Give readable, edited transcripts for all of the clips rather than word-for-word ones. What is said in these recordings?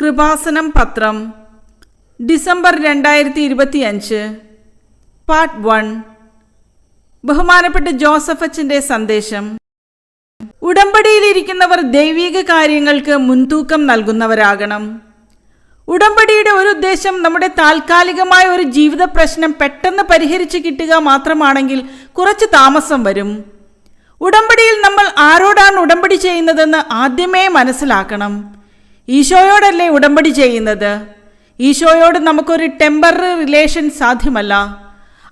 കൃപാസനം പത്രം December 2025 part 1. ബഹുമാനപ്പെട്ട Joseph അച്ഛൻ്റെ സന്ദേശം. ഉടമ്പടിയിലിരിക്കുന്നവർ ദൈവിക കാര്യങ്ങൾക്ക് മുൻതൂക്കം നൽകുന്നവരാകണം. ഉടമ്പടിയുടെ ഒരു ഉദ്ദേശം നമ്മുടെ താൽക്കാലികമായ ഒരു ജീവിത പ്രശ്നം പെട്ടെന്ന് പരിഹരിച്ച് കിട്ടുക മാത്രമാണെങ്കിൽ കുറച്ച് താമസം വരും. ഉടമ്പടിയിൽ നമ്മൾ ആരോടാണ് ഉടമ്പടി ചെയ്യുന്നതെന്ന് ആദ്യമേ മനസ്സിലാക്കണം. ഈശോയോടല്ലേ ഉടമ്പടി ചെയ്യുന്നത്. ഈശോയോട് നമുക്കൊരു ടെമ്പററി റിലേഷൻ സാധ്യമല്ല.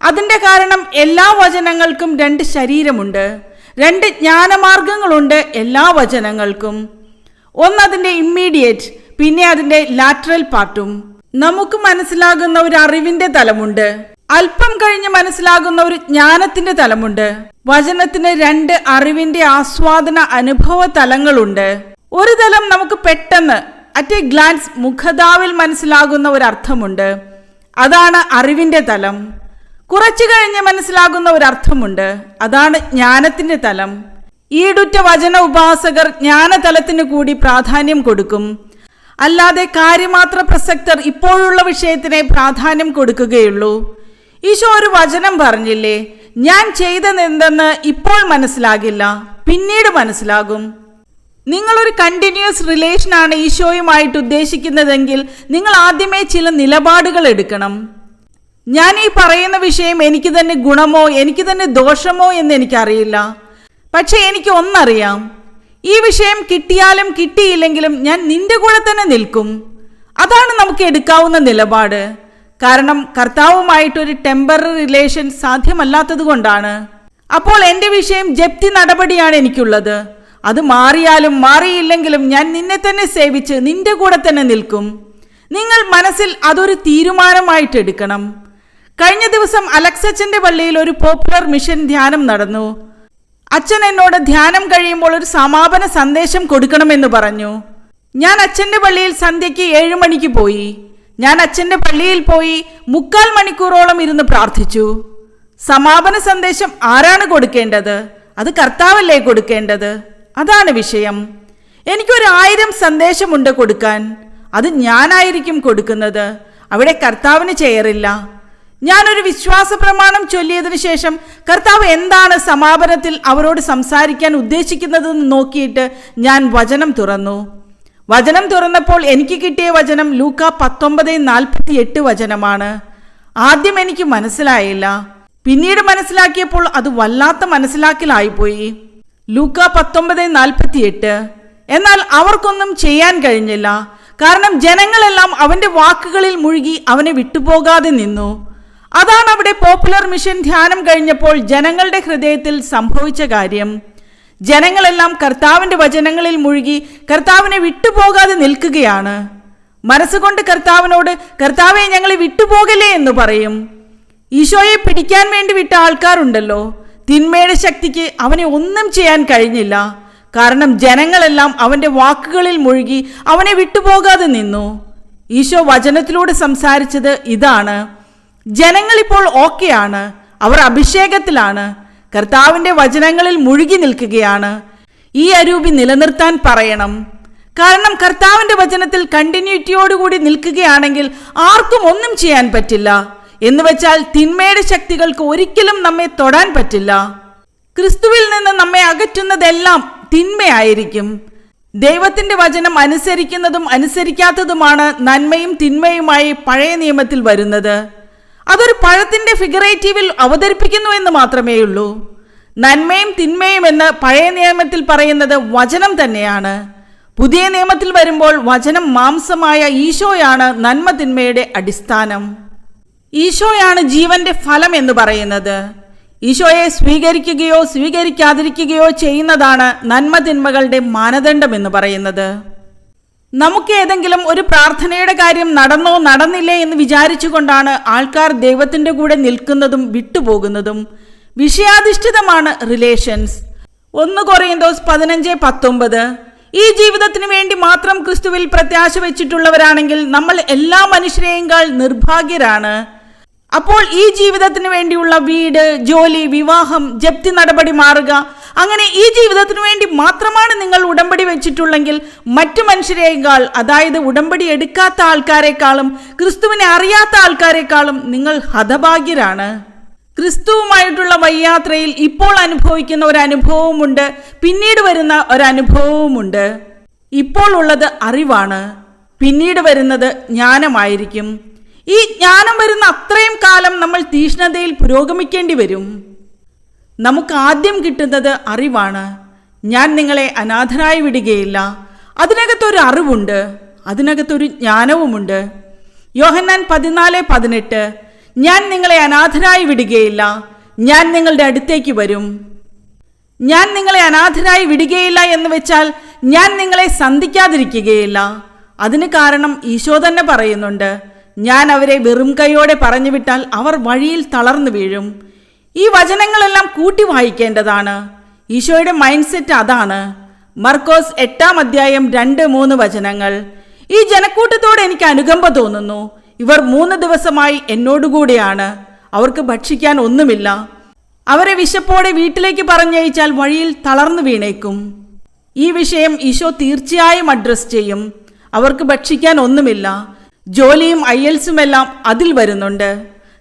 അതിൻ്റെ കാരണം എല്ലാ വചനങ്ങൾക്കും 2 ശരീരമുണ്ട്, 2 ജ്ഞാനമാർഗങ്ങളുണ്ട് എല്ലാ വചനങ്ങൾക്കും. ഒന്ന് അതിൻ്റെ ഇമ്മീഡിയറ്റ്, പിന്നെ അതിൻ്റെ ലാറ്ററൽ പാർട്ടും. നമുക്ക് മനസ്സിലാകുന്ന ഒരു അറിവിൻ്റെ തലമുണ്ട്, അല്പം കഴിഞ്ഞ് മനസ്സിലാകുന്ന ഒരു ജ്ഞാനത്തിൻ്റെ തലമുണ്ട്. വചനത്തിന് 2 അറിവിൻ്റെ ആസ്വാദന അനുഭവ തലങ്ങളുണ്ട്. ഒരു തലം നമുക്ക് പെട്ടെന്ന് അറ്റ് എ ഗ്ലാൻസ് മുഖതാവിൽ മനസ്സിലാകുന്ന ഒരർത്ഥമുണ്ട്, അതാണ് അറിവിൻ്റെ തലം. കുറച്ചു കഴിഞ്ഞ് മനസ്സിലാകുന്ന ഒരർത്ഥമുണ്ട്, അതാണ് ജ്ഞാനത്തിൻ്റെ തലം. ഈടുറ്റ വചന ഉപാസകർ ജ്ഞാനതലത്തിന് കൂടി പ്രാധാന്യം കൊടുക്കും. അല്ലാതെ കാര്യമാത്ര പ്രസക്തർ ഇപ്പോഴുള്ള വിഷയത്തിനെ പ്രാധാന്യം കൊടുക്കുകയുള്ളൂ. ഈശോ ഒരു വചനം പറഞ്ഞില്ലേ, ഞാൻ ചെയ്തതെന്തെന്ന് ഇപ്പോൾ മനസ്സിലാകില്ല, പിന്നീട് മനസ്സിലാകും. നിങ്ങളൊരു കണ്ടിന്യൂസ് റിലേഷനാണ് ഈശോയുമായിട്ട് ഉദ്ദേശിക്കുന്നതെങ്കിൽ നിങ്ങൾ ആദ്യമേ ചില നിലപാടുകൾ എടുക്കണം. ഞാൻ ഈ പറയുന്ന വിഷയം എനിക്ക് തന്നെ ഗുണമോ എനിക്ക് തന്നെ ദോഷമോ എന്ന് എനിക്കറിയില്ല. പക്ഷെ എനിക്ക് ഒന്നറിയാം, ഈ വിഷയം കിട്ടിയാലും കിട്ടിയില്ലെങ്കിലും ഞാൻ നിന്റെ കൂടെ തന്നെ നിൽക്കും. അതാണ് നമുക്ക് എടുക്കാവുന്ന നിലപാട്. കാരണം കർത്താവുമായിട്ടൊരു ടെമ്പററി റിലേഷൻ സാധ്യമല്ലാത്തത് കൊണ്ടാണ്. അപ്പോൾ എൻ്റെ വിഷയം ജപ്തി നടപടിയാണ് എനിക്കുള്ളത്. അത് മാറിയാലും മാറിയില്ലെങ്കിലും ഞാൻ നിന്നെ തന്നെ സേവിച്ച് നിന്റെ കൂടെ തന്നെ നിൽക്കും. നിങ്ങൾ മനസ്സിൽ അതൊരു തീരുമാനമായിട്ട് എടുക്കണം. കഴിഞ്ഞ ദിവസം അലക്സച്ചൻ്റെ പള്ളിയിൽ ഒരു പോപ്പുലർ മിഷൻ ധ്യാനം നടന്നു. അച്ഛൻ എന്നോട് ധ്യാനം കഴിയുമ്പോൾ ഒരു സമാപന സന്ദേശം കൊടുക്കണമെന്ന് പറഞ്ഞു. ഞാൻ അച്ഛൻ്റെ പള്ളിയിൽ സന്ധ്യയ്ക്ക് 7 മണിക്ക് പോയി. ഞാൻ അച്ഛൻ്റെ പള്ളിയിൽ പോയി 3/4 മണിക്കൂറോളം ഇരുന്ന് പ്രാർത്ഥിച്ചു. സമാപന സന്ദേശം ആരാണ് കൊടുക്കേണ്ടത്? അത് കർത്താവല്ലേ കൊടുക്കേണ്ടത്. അതാണ് വിഷയം. എനിക്കൊരു 1000 സന്ദേശമുണ്ട് കൊടുക്കാൻ, അത് ഞാനായിരിക്കും കൊടുക്കുന്നത്. അവിടെ കർത്താവിന് ചെയറില്ല. ഞാനൊരു വിശ്വാസ പ്രമാണം ചൊല്ലിയതിനു ശേഷം കർത്താവ് എന്താണ് സമാപനത്തിൽ അവരോട് സംസാരിക്കാൻ ഉദ്ദേശിക്കുന്നതെന്ന് നോക്കിയിട്ട് ഞാൻ വചനം തുറന്നു. വചനം തുറന്നപ്പോൾ എനിക്ക് കിട്ടിയ വചനം ലൂക്ക 19:48 വചനമാണ്. ആദ്യം എനിക്ക് മനസ്സിലായില്ല, പിന്നീട് മനസ്സിലാക്കിയപ്പോൾ അത് വല്ലാത്ത മനസ്സിലാക്കലായിപ്പോയി. ലൂക്ക 19:48. എന്നാൽ അവർക്കൊന്നും ചെയ്യാൻ കഴിഞ്ഞില്ല. കാരണം ജനങ്ങളെല്ലാം അവൻ്റെ വാക്കുകളിൽ മുഴുകി അവനെ വിട്ടുപോകാതെ നിന്നു. അതാണ് അവിടെ പോപ്പുലർ മിഷൻ ധ്യാനം കഴിഞ്ഞപ്പോൾ ജനങ്ങളുടെ ഹൃദയത്തിൽ സംഭവിച്ച കാര്യം. ജനങ്ങളെല്ലാം കർത്താവിൻ്റെ വചനങ്ങളിൽ മുഴുകി കർത്താവിനെ വിട്ടുപോകാതെ നിൽക്കുകയാണ്. മനസ്സുകൊണ്ട് കർത്താവിനോട്, കർത്താവെ ഞങ്ങളെ വിട്ടുപോകലേ എന്ന് പറയും. ഈശോയെ പിടിക്കാൻ വേണ്ടി വിട്ട ആൾക്കാരുണ്ടല്ലോ, തിന്മയുടെ ശക്തിക്ക് അവനെ ഒന്നും ചെയ്യാൻ കഴിഞ്ഞില്ല. കാരണം ജനങ്ങളെല്ലാം അവൻ്റെ വാക്കുകളിൽ മുഴുകി അവനെ വിട്ടുപോകാതെ നിന്നു. ഈശോ വചനത്തിലൂടെ സംസാരിച്ചത് ഇതാണ്: ജനങ്ങളിപ്പോൾ ഓക്കെയാണ്, അവർ അഭിഷേകത്തിലാണ്, കർത്താവിൻ്റെ വചനങ്ങളിൽ മുഴുകി നിൽക്കുകയാണ്. ഈ അരൂപി നിലനിർത്താൻ പറയണം. കാരണം കർത്താവിൻ്റെ വചനത്തിൽ കണ്ടിന്യൂറ്റിയോടുകൂടി നിൽക്കുകയാണെങ്കിൽ ആർക്കും ഒന്നും ചെയ്യാൻ പറ്റില്ല. എന്ന് വെച്ചാൽ തിന്മയുടെ ശക്തികൾക്ക് ഒരിക്കലും നമ്മെ തൊടാൻ പറ്റില്ല. ക്രിസ്തുവിൽ നിന്ന് നമ്മെ അകറ്റുന്നതെല്ലാം തിന്മയായിരിക്കും. ദൈവത്തിൻ്റെ വചനം അനുസരിക്കുന്നതും അനുസരിക്കാത്തതുമാണ് നന്മയും തിന്മയുമായി പഴയ നിയമത്തിൽ വരുന്നത്. അതൊരു പഴത്തിൻ്റെ ഫിഗറേറ്റീവിൽ അവതരിപ്പിക്കുന്നു എന്ന് മാത്രമേ ഉള്ളൂ. നന്മയും തിന്മയും എന്ന് പഴയ നിയമത്തിൽ പറയുന്നത് വചനം തന്നെയാണ്. പുതിയ നിയമത്തിൽ വരുമ്പോൾ വചനം മാംസമായ ഈശോയാണ് നന്മ തിന്മയുടെ അടിസ്ഥാനം. ഈശോയാണ് ജീവന്റെ ഫലം എന്ന് പറയുന്നത്. ഈശോയെ സ്വീകരിക്കുകയോ സ്വീകരിക്കാതിരിക്കുകയോ ചെയ്യുന്നതാണ് നന്മ തിന്മകളുടെ മാനദണ്ഡം എന്ന് പറയുന്നത്. നമുക്ക് ഏതെങ്കിലും ഒരു പ്രാർത്ഥനയുടെ കാര്യം നടന്നോ നടന്നില്ലേ എന്ന് വിചാരിച്ചുകൊണ്ടാണ് ആൾക്കാർ ദൈവത്തിൻ്റെ കൂടെ നിൽക്കുന്നതും വിട്ടുപോകുന്നതും. വിഷയാധിഷ്ഠിതമാണ് റിലേഷൻസ്. 1 കൊറിന്തോസ് 15:19. ഈ ജീവിതത്തിന് വേണ്ടി മാത്രം ക്രിസ്തുവിൽ പ്രത്യാശ വെച്ചിട്ടുള്ളവരാണെങ്കിൽ നമ്മൾ എല്ലാ മനുഷ്യരെയുംകാൾ നിർഭാഗ്യരാണ്. അപ്പോൾ ഈ ജീവിതത്തിന് വേണ്ടിയുള്ള വീട്, ജോലി, വിവാഹം, ജപ്തി നടപടി മാറുക, അങ്ങനെ ഈ ജീവിതത്തിനു വേണ്ടി മാത്രമാണ് നിങ്ങൾ ഉടമ്പടി വെച്ചിട്ടുള്ളെങ്കിൽ മറ്റു മനുഷ്യരെക്കാൾ, അതായത് ഉടമ്പടി എടുക്കാത്ത ആൾക്കാരെക്കാളും ക്രിസ്തുവിനെ അറിയാത്ത ആൾക്കാരെക്കാളും നിങ്ങൾ ഹതഭാഗ്യരാണ്. ക്രിസ്തുവുമായിട്ടുള്ള വഴിയാത്രയിൽ ഇപ്പോൾ അനുഭവിക്കുന്ന ഒരു അനുഭവവുമുണ്ട്, പിന്നീട് വരുന്ന ഒരനുഭവവുമുണ്ട്. ഇപ്പോൾ ഉള്ളത് അറിവാണ്, പിന്നീട് വരുന്നത് ജ്ഞാനമായിരിക്കും. ഈ ജ്ഞാനം വരുന്ന അത്രയും കാലം നമ്മൾ തീഷ്ണതയിൽ പുരോഗമിക്കേണ്ടി വരും. നമുക്ക് ആദ്യം കിട്ടുന്നത് അറിവാണ്. ഞാൻ നിങ്ങളെ അനാഥരായി വിടുകയില്ല. അതിനകത്തൊരു അറിവുണ്ട്, അതിനകത്തൊരു ജ്ഞാനവുമുണ്ട്. യോഹന്നാൻ 14:18, ഞാൻ നിങ്ങളെ അനാഥരായി വിടുകയില്ല, ഞാൻ നിങ്ങളുടെ അടുത്തേക്ക് വരും. ഞാൻ നിങ്ങളെ അനാഥരായി വിടുകയില്ല എന്ന് വെച്ചാൽ ഞാൻ നിങ്ങളെ സന്ധിക്കാതിരിക്കുകയില്ല. അതിന് കാരണം ഈശോ തന്നെ പറയുന്നുണ്ട്, ഞാൻ അവരെ വെറും കൈയോടെ പറഞ്ഞു വിട്ടാൽ അവർ വഴിയിൽ തളർന്നു വീഴും. ഈ വചനങ്ങളെല്ലാം കൂട്ടി വായിക്കേണ്ടതാണ്. ഈശോയുടെ മൈൻഡ് സെറ്റ് അതാണ്. മർക്കോസ് 8:2-3 വചനങ്ങൾ. ഈ ജനക്കൂട്ടത്തോട് എനിക്ക് അനുകമ്പ തോന്നുന്നു. ഇവർ 3 ദിവസമായി എന്നോടുകൂടെയാണ്. അവർക്ക് ഭക്ഷിക്കാൻ ഒന്നുമില്ല. അവരെ വിശപ്പോടെ വീട്ടിലേക്ക് പറഞ്ഞയച്ചാൽ വഴിയിൽ തളർന്നു വീണേക്കും. ഈ വിഷയം ഈശോ തീർച്ചയായും അഡ്രസ് ചെയ്യും. അവർക്ക് ഭക്ഷിക്കാൻ ഒന്നുമില്ല. ജോലിയും IELTSുമെല്ലാം അതിൽ വരുന്നുണ്ട്.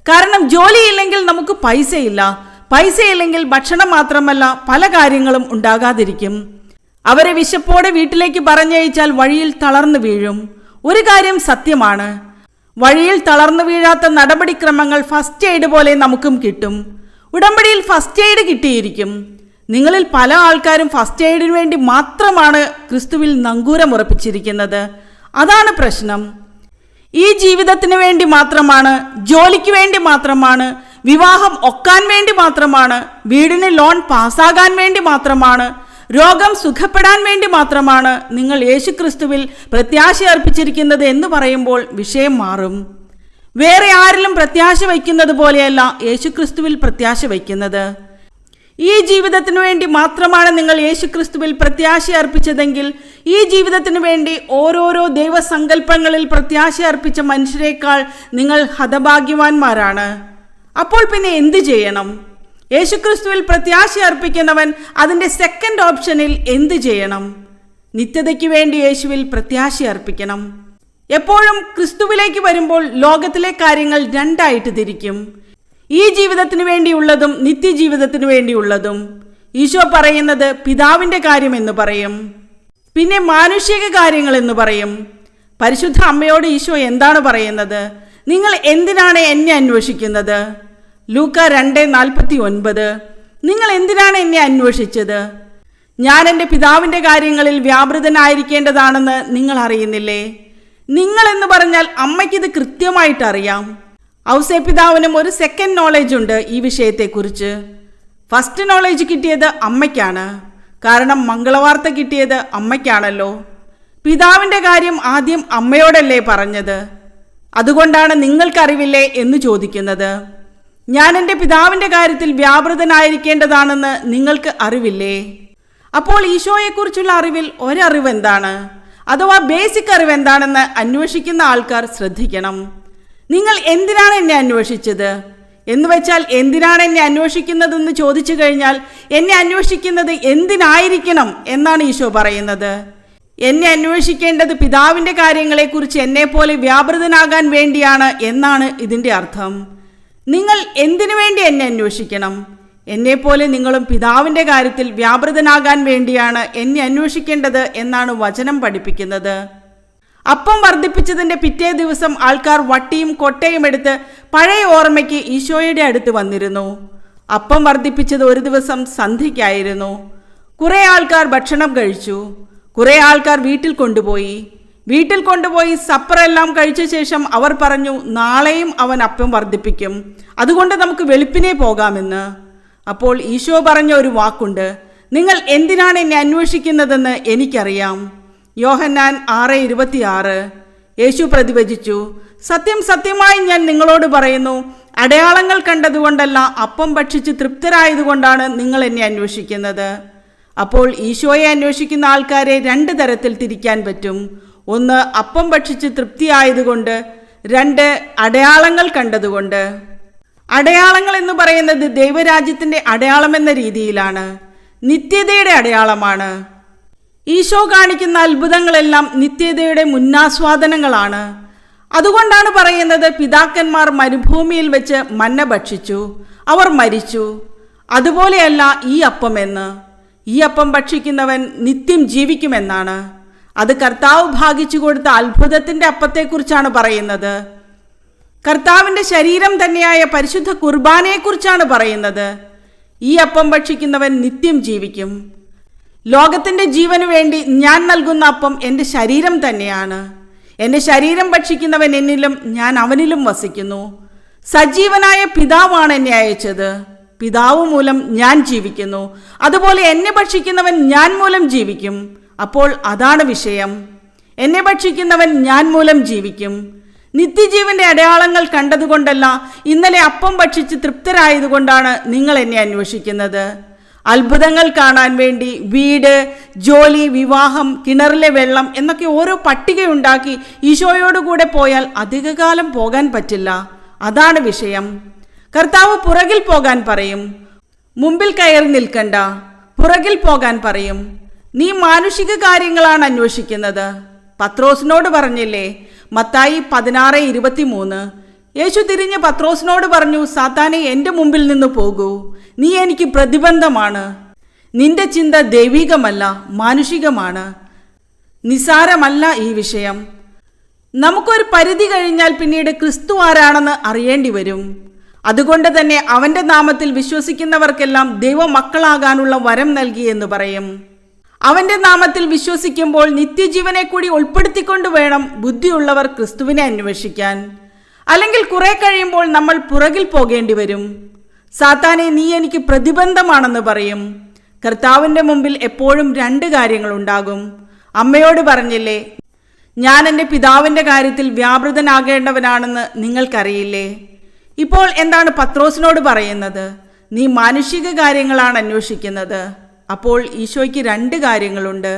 കാരണം ജോലിയില്ലെങ്കിൽ നമുക്ക് പൈസയില്ല. പൈസയില്ലെങ്കിൽ ഭക്ഷണം മാത്രമല്ല പല കാര്യങ്ങളും ഉണ്ടാകാതിരിക്കും. അവരെ വിശപ്പോടെ വീട്ടിലേക്ക് പറഞ്ഞയച്ചാൽ വഴിയിൽ തളർന്നു വീഴും. ഒരു കാര്യം സത്യമാണ്, വഴിയിൽ തളർന്നു വീഴാത്ത നടപടിക്രമങ്ങൾ ഫസ്റ്റ് എയ്ഡ് പോലെ നമുക്കും കിട്ടും. ഉടമ്പടിയിൽ ഫസ്റ്റ് എയ്ഡ് കിട്ടിയിരിക്കും. നിങ്ങളിൽ പല ആൾക്കാരും ഫസ്റ്റ് എയ്ഡിന് വേണ്ടി മാത്രമാണ് ക്രിസ്തുവിൽ നങ്കൂരം ഉറപ്പിച്ചിരിക്കുന്നത്. അതാണ് പ്രശ്നം. ഈ ജീവിതത്തിന് വേണ്ടി മാത്രമാണ്, ജോലിക്ക് വേണ്ടി മാത്രമാണ്, വിവാഹം ഒക്കാൻ വേണ്ടി മാത്രമാണ്, വീടിന് ലോൺ പാസ്സാകാൻ വേണ്ടി മാത്രമാണ്, രോഗം സുഖപ്പെടാൻ വേണ്ടി മാത്രമാണ് നിങ്ങൾ യേശുക്രിസ്തുവിൽ പ്രത്യാശ അർപ്പിച്ചിരിക്കുന്നത് എന്ന് പറയുമ്പോൾ വിഷയം മാറും. വേറെ ആരിലും പ്രത്യാശ വയ്ക്കുന്നത് പോലെയല്ല യേശുക്രിസ്തുവിൽ പ്രത്യാശ വയ്ക്കുന്നത്. ഈ ജീവിതത്തിനു വേണ്ടി മാത്രമാണ് നിങ്ങൾ യേശുക്രിസ്തുവിൽ പ്രത്യാശ അർപ്പിച്ചതെങ്കിൽ ഈ ജീവിതത്തിനു വേണ്ടി ഓരോരോ ദൈവസങ്കല്പങ്ങളിൽ പ്രത്യാശ അർപ്പിച്ച മനുഷ്യരെക്കാൾ നിങ്ങൾ ഹതഭാഗ്യവാന്മാരാണ്. അപ്പോൾ പിന്നെ എന്ത് ചെയ്യണം? യേശുക്രിസ്തുവിൽ പ്രത്യാശ അർപ്പിക്കുന്നവൻ അതിൻ്റെ സെക്കൻഡ് ഓപ്ഷനിൽ എന്ത് ചെയ്യണം? നിത്യതയ്ക്ക് വേണ്ടി യേശുവിൽ പ്രത്യാശ അർപ്പിക്കണം. എപ്പോഴും ക്രിസ്തുവിലേക്ക് വരുമ്പോൾ ലോകത്തിലെ കാര്യങ്ങൾ രണ്ടായിട്ട് തിരിക്കും. ഈ ജീവിതത്തിന് വേണ്ടിയുള്ളതും നിത്യജീവിതത്തിന് വേണ്ടിയുള്ളതും. ഈശോ പറയുന്നത് പിതാവിൻ്റെ കാര്യം എന്ന് പറയും, പിന്നെ മാനുഷിക കാര്യങ്ങൾ എന്ന് പറയും. പരിശുദ്ധ അമ്മയോട് ഈശോ എന്താണ് പറയുന്നത്? നിങ്ങൾ എന്തിനാണ് എന്നെ അന്വേഷിക്കുന്നത്? ലൂക്ക 2:49. നിങ്ങൾ എന്തിനാണ് എന്നെ അന്വേഷിച്ചത്? ഞാൻ എൻ്റെ പിതാവിൻ്റെ കാര്യങ്ങളിൽ വ്യാപൃതനായിരിക്കേണ്ടതാണെന്ന് നിങ്ങൾ അറിയുന്നില്ലേ? നിങ്ങൾ എന്ന് പറഞ്ഞാൽ അമ്മയ്ക്കിത് കൃത്യമായിട്ട് അറിയാം. ഔസേപ്പിതാവിനും ഒരു സെക്കൻഡ് നോളേജ് ഉണ്ട് ഈ വിഷയത്തെക്കുറിച്ച്. ഫസ്റ്റ് നോളേജ് കിട്ടിയത് അമ്മയ്ക്കാണ്. കാരണം മംഗളവാർത്ത കിട്ടിയത് അമ്മയ്ക്കാണല്ലോ. പിതാവിൻ്റെ കാര്യം ആദ്യം അമ്മയോടല്ലേ പറഞ്ഞത്? അതുകൊണ്ടാണ് നിങ്ങൾക്കറിവില്ലേ എന്ന് ചോദിക്കുന്നത്. ഞാൻ എൻ്റെ പിതാവിൻ്റെ കാര്യത്തിൽ വ്യാപൃതനായിരിക്കേണ്ടതാണെന്ന് നിങ്ങൾക്ക് അറിവില്ലേ? അപ്പോൾ ഈശോയെക്കുറിച്ചുള്ള അറിവിൽ ഒരറിവ് എന്താണ്, അഥവാ ബേസിക് അറിവ് എന്താണെന്ന് അന്വേഷിക്കുന്ന ആൾക്കാർ ശ്രദ്ധിക്കണം. നിങ്ങൾ എന്തിനാണ് എന്നെ അന്വേഷിച്ചത് എന്ന് വെച്ചാൽ എന്തിനാണ് എന്നെ അന്വേഷിക്കുന്നതെന്ന് ചോദിച്ചു കഴിഞ്ഞാൽ എന്നെ അന്വേഷിക്കുന്നത് എന്തിനായിരിക്കണം എന്നാണ് ഈശോ പറയുന്നത്. എന്നെ അന്വേഷിക്കേണ്ടത് പിതാവിൻ്റെ കാര്യങ്ങളെക്കുറിച്ച് എന്നെപ്പോലെ വ്യാപൃതനാകാൻ വേണ്ടിയാണ് എന്നാണ് ഇതിൻ്റെ അർത്ഥം. നിങ്ങൾ എന്തിനു വേണ്ടി എന്നെ അന്വേഷിക്കണം? എന്നെപ്പോലെ നിങ്ങളും പിതാവിൻ്റെ കാര്യത്തിൽ വ്യാപൃതനാകാൻ വേണ്ടിയാണ് എന്നെ അന്വേഷിക്കേണ്ടത് എന്നാണ് വചനം പഠിപ്പിക്കുന്നത്. അപ്പം വർദ്ധിപ്പിച്ചതിൻ്റെ പിറ്റേ ദിവസം ആൾക്കാർ വട്ടിയും കൊട്ടയും എടുത്ത് പഴയ ഓർമ്മയ്ക്ക് ഈശോയുടെ അടുത്ത് വന്നിരുന്നു. അപ്പം വർദ്ധിപ്പിച്ചത് ഒരു ദിവസം സന്ധ്യയ്ക്കായിരുന്നു. കുറേ ആൾക്കാർ ഭക്ഷണം കഴിച്ചു. കുറേ ആൾക്കാർ വീട്ടിൽ കൊണ്ടുപോയി സപ്പറെല്ലാം കഴിച്ച ശേഷം അവർ പറഞ്ഞു, നാളെയും അവൻ അപ്പം വർദ്ധിപ്പിക്കും, അതുകൊണ്ട് നമുക്ക് വെളുപ്പിനെ പോകാമെന്ന്. അപ്പോൾ ഈശോ പറഞ്ഞ ഒരു വാക്കുണ്ട്, നിങ്ങൾ എന്തിനാണ് എന്നെ അന്വേഷിക്കുന്നതെന്ന് എനിക്കറിയാം. യോഹന്നാൻ 6:26. യേശു പ്രതിവചിച്ചു, സത്യം സത്യമായി ഞാൻ നിങ്ങളോട് പറയുന്നു, അടയാളങ്ങൾ കണ്ടതുകൊണ്ടല്ല, അപ്പം ഭക്ഷിച്ച് തൃപ്തരായതുകൊണ്ടാണ് നിങ്ങൾ എന്നെ അന്വേഷിക്കുന്നത്. അപ്പോൾ ഈശോയെ അന്വേഷിക്കുന്ന ആൾക്കാരെ 2 തരത്തിൽ തിരിക്കാൻ പറ്റും. 1, അപ്പം ഭക്ഷിച്ച് തൃപ്തിയായതുകൊണ്ട്. 2, അടയാളങ്ങൾ കണ്ടതുകൊണ്ട്. അടയാളങ്ങൾ എന്ന് പറയുന്നത് ദൈവരാജ്യത്തിൻ്റെ അടയാളം എന്ന രീതിയിലാണ്. നിത്യതയുടെ അടയാളമാണ്. ഈശോ കാണിക്കുന്ന അത്ഭുതങ്ങളെല്ലാം നിത്യതയുടെ മുന്നാസ്വാദനങ്ങളാണ്. അതുകൊണ്ടാണ് പറയുന്നത്, പിതാക്കന്മാർ മരുഭൂമിയിൽ വെച്ച് മന്ന ഭക്ഷിച്ചു, അവർ മരിച്ചു. അതുപോലെയല്ല ഈ അപ്പം എന്ന്. ഈ അപ്പം ഭക്ഷിക്കുന്നവൻ നിത്യം ജീവിക്കുമെന്നാണ്. അത് കർത്താവ് ഭാഗിച്ചു കൊടുത്ത അത്ഭുതത്തിൻ്റെ അപ്പത്തെക്കുറിച്ചാണ് പറയുന്നത്. കർത്താവിൻ്റെ ശരീരം തന്നെയായ പരിശുദ്ധ കുർബാനയെക്കുറിച്ചാണ് പറയുന്നത്. ഈ അപ്പം ഭക്ഷിക്കുന്നവൻ നിത്യം ജീവിക്കും. ലോകത്തിൻ്റെ ജീവന് വേണ്ടി ഞാൻ നൽകുന്ന അപ്പം എൻ്റെ ശരീരം തന്നെയാണ്. എൻ്റെ ശരീരം ഭക്ഷിക്കുന്നവൻ എന്നിലും ഞാൻ അവനിലും വസിക്കുന്നു. സജീവനായ പിതാവാണ് എന്നെ അയച്ചത്. പിതാവ് മൂലം ഞാൻ ജീവിക്കുന്നു. അതുപോലെ എന്നെ ഭക്ഷിക്കുന്നവൻ ഞാൻ മൂലം ജീവിക്കും. അപ്പോൾ അതാണ് വിഷയം. എന്നെ ഭക്ഷിക്കുന്നവൻ ഞാൻ മൂലം ജീവിക്കും. നിത്യജീവന്റെ അടയാളങ്ങൾ കണ്ടതുകൊണ്ടല്ല, ഇന്നലെ അപ്പം ഭക്ഷിച്ച് തൃപ്തരായതുകൊണ്ടാണ് നിങ്ങൾ എന്നെ അന്വേഷിക്കുന്നത്. അത്ഭുതങ്ങൾ കാണാൻ വേണ്ടി വീട്, ജോലി, വിവാഹം, കിണറിലെ വെള്ളം എന്നൊക്കെ ഓരോ പട്ടികയുണ്ടാക്കി ഈശോയോടുകൂടെ പോയാൽ അധികകാലം പോകാൻ പറ്റില്ല. അതാണ് വിഷയം. കർത്താവ് പുറകിൽ പോകാൻ പറയും. മുമ്പിൽ കയറി നിൽക്കണ്ട, പുറകിൽ പോകാൻ പറയും. നീ മാനുഷിക കാര്യങ്ങളാണ് അന്വേഷിക്കുന്നത്. പത്രോസിനോട് പറഞ്ഞില്ലേ, മത്തായി 16:23. യേശു തിരിഞ്ഞ് പത്രോസിനോട് പറഞ്ഞു, സാത്താനെ എൻ്റെ മുമ്പിൽ നിന്ന് പോകൂ, നീ എനിക്ക് പ്രതിബന്ധമാണ്. നിന്റെ ചിന്ത ദൈവികമല്ല, മാനുഷികമാണ്. നിസാരമല്ല ഈ വിഷയം. നമുക്കൊരു പരിധി കഴിഞ്ഞാൽ പിന്നീട് ക്രിസ്തു ആരാണെന്ന് അറിയേണ്ടി വരും. അതുകൊണ്ട് തന്നെ അവൻ്റെ നാമത്തിൽ വിശ്വസിക്കുന്നവർക്കെല്ലാം ദൈവമക്കളാകാനുള്ള വരം നൽകി എന്ന് പറയും. അവൻ്റെ നാമത്തിൽ വിശ്വസിക്കുമ്പോൾ നിത്യജീവനെ കൂടി ഉൾപ്പെടുത്തിക്കൊണ്ട് വേണം ബുദ്ധിയുള്ളവർ ക്രിസ്തുവിനെ അന്വേഷിക്കാൻ. അല്ലെങ്കിൽ കുറെ കഴിയുമ്പോൾ നമ്മൾ പുറകിൽ പോകേണ്ടി വരും. സാത്താനെ, നീ എനിക്ക് പ്രതിബന്ധമാണെന്ന് പറയും. കർത്താവിൻ്റെ മുമ്പിൽ എപ്പോഴും 2 കാര്യങ്ങളുണ്ടാകും. അമ്മയോട് പറഞ്ഞില്ലേ, ഞാൻ എൻ്റെ പിതാവിൻ്റെ കാര്യത്തിൽ വ്യാപൃതനാകേണ്ടവനാണെന്ന് നിങ്ങൾക്കറിയില്ലേ? ഇപ്പോൾ എന്താണ് പത്രോസിനോട് പറയുന്നത്? നീ മാനുഷിക കാര്യങ്ങളാണ് അന്വേഷിക്കുന്നത്. അപ്പോൾ ഈശോയ്ക്ക് 2 കാര്യങ്ങളുണ്ട്.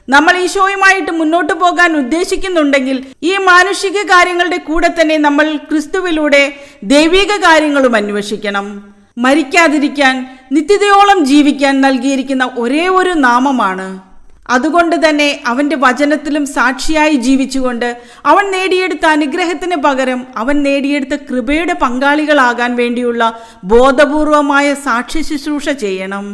നമ്മൾ ഈശോയുമായിട്ട് മുന്നോട്ട് പോകാൻ ഉദ്ദേശിക്കുന്നുണ്ടെങ്കിൽ ഈ മാനുഷിക കാര്യങ്ങളുടെ കൂടെ തന്നെ നമ്മൾ ക്രിസ്തുവിലൂടെ ദൈവിക കാര്യങ്ങളും അന്വേഷിക്കണം. മരിക്കാതിരിക്കാൻ, നിത്യതയോളം ജീവിക്കാൻ നൽകിയിരിക്കുന്ന ഒരേ ഒരു നാമമാണ്. അതുകൊണ്ട് തന്നെ അവൻ്റെ വചനത്തിലും സാക്ഷിയായി ജീവിച്ചുകൊണ്ട് അവൻ നേടിയെടുത്ത അനുഗ്രഹത്തിന് പകരം അവൻ നേടിയെടുത്ത കൃപയുടെ പങ്കാളികളാകാൻ വേണ്ടിയുള്ള ബോധപൂർവമായ സാക്ഷി ശുശ്രൂഷ ചെയ്യണം.